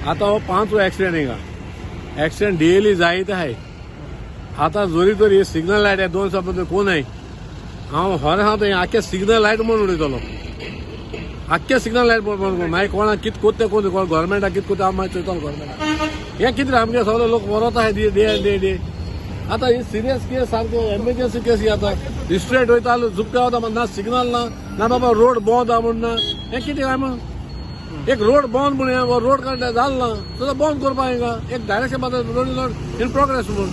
आता हो 5 ऍक्सिडेंट आहे का ऍक्सिडेंट डेली जायत आहे आता जोरी तोरी सिग्नल लाईट आहे 2 सबंद कोण आहे हांव हर हांव थंय आख्या सिग्नल लाईट म्हणून उडयतलो आख्या सिग्नल लाईट म्हणून मागीर कोणाक कितें कोत्ते कोण गव्हर्मेंटाक कितें कोत्ते हांव मागीर चोयतलो गव्हर्मेंटाक हें कितें आमगे सगळे लोक मरत आहे डे आता ही सिरियस केस सारको एमर्जन्सी केस ही आता स्ट्रेट वयता झुपका वता ना सिग्नल ना बाबा रोड बंद आहा म्हण ना हें कितें काय म्हण एक रोड बंद म्हण वो रोड जाल ना सुद्धा बंद करपा हिंगा एक डायरेक्शन रोड इन प्रोग्रेस म्हण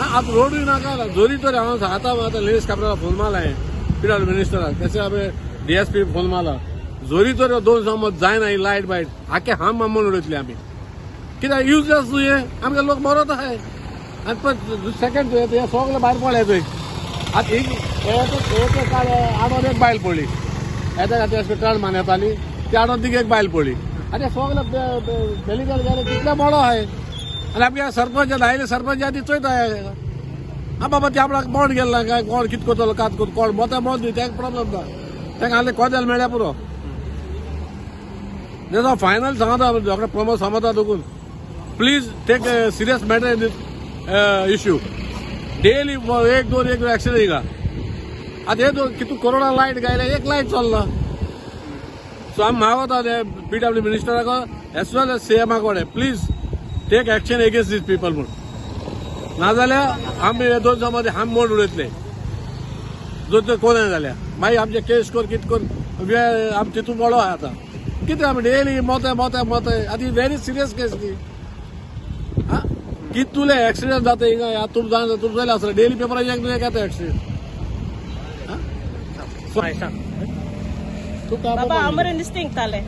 आता रोडूय नाका जोरी तरी हांव आतां लेडीज कापराक फोन मारला हांवें पीडब्ल्यू मिनिस्टराक तशें हांवें डीएसपी फोन मारला जोरी तरी 2 समज जायना ही लायट बायट आख्या हाम मामून उडयतली आमी कित्याक युजलेस न्हू हें आमगे लोक मरत आहाय आनी पण सेकंड हे सगळें भायर पडले थंय आतां एक काळ आडोन एक बायल पडली येता खातीर अशें टर्न मान येताली ती आडोन तिका एक बायल पडली आनी सगळे मेडिकल गेले कितले मोडो आहाय आनी आमगे सरपंच आयले सरपंच आदी चोयता हा बाबा ते आपणाक बोंड गेल्ला काय कोण कितें करतलो कात करता कोण मोता मोत न्ही तेका प्रॉब्लेम ना तेका आले कोदेल मेळ्ळ्या पुरो तेजो फायनल सांगता रोखडे प्रमोद सांगता देखून please take serious matter in this issue daily 1-2 accident हिंगा आतां हे कितू कोरोना लायट गायले एक लायट चल्ला सो आमी मागोता ते पीडब्ल्यू मिनिस्टराक एज वेल एज सीएमा कडेन please take action against this people म्हूण नाजाल्यार आमी हे 2 समज हाम मोड उडयतले जर तर कोण जाल्यार मागीर आमचे केस कर कितें कर आमी तितून मोडो आहा आतां कितें आमी डेली मोते आतां व्हेरी सिरियस केस न्ही कितुले एक्सिडेंट जाता हिंगा तुम जालें आसलें डेली पेपरान एक येता एक्सिडेंट बाबा हांव बरें नुस्तें इंकतालें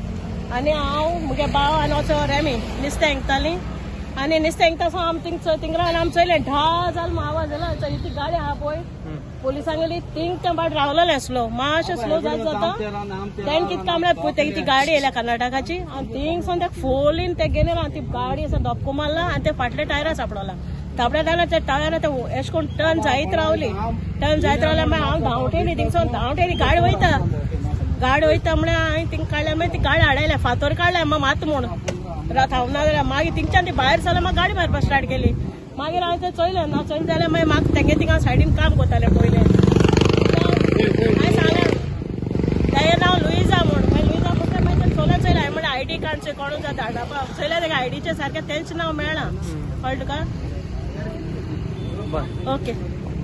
आनी हांव म्हगे भाव आनी वचो रेमी नुस्तें इंकतालीं आनी नुस्तें इंकता सो आमी थिंग रावन आमी चोयलें ढा जाल आवाज येयलो ती गाडी आहा पळय पोलिसांक गेली थिंग ते बाट रावलेलें स्लो मातशें स्लो जाता तेन कितें काम ती गाडी येयल्या कर्नाटकाची आनी थिंगसून ते फोलीन ते गेले ती गाडी असो धपको मारला आनी ते फाटले टायरा सापडला सापड्या जाल्यार ते टायरा ते अशें करून टर्न जायत रावली मागीर हांव धांवटेली थिंगसून धांवटेली गाडी वयता म्हळ्यार हांवें थिंग काडल्या मागीर ती गाडी हाडयल्या फातर काडल्या मात म्हूण थांबना जाल्यार मागीर थिंगच्यान ती भायर सरल्या मागीर गाडी मारपाक स्टार्ट केली मागीर हांवें तें चोयलें ना चोयलें जाल्यार मागीर म्हाका तेंगे थिंगा सायडीन काम करतालें पयलें हांवें सांगलें तें नांव लुइजा म्हूण मागीर लुइजा म्हणटा मागीर तें चोल्या चोयलें हांवें म्हणलें आयडी कार्डचें कोणूय जाता धाडपाक चोयल्यार तेका आयडीचें सारकें तेंच नांव मेळना कळ्ळें तुका ओके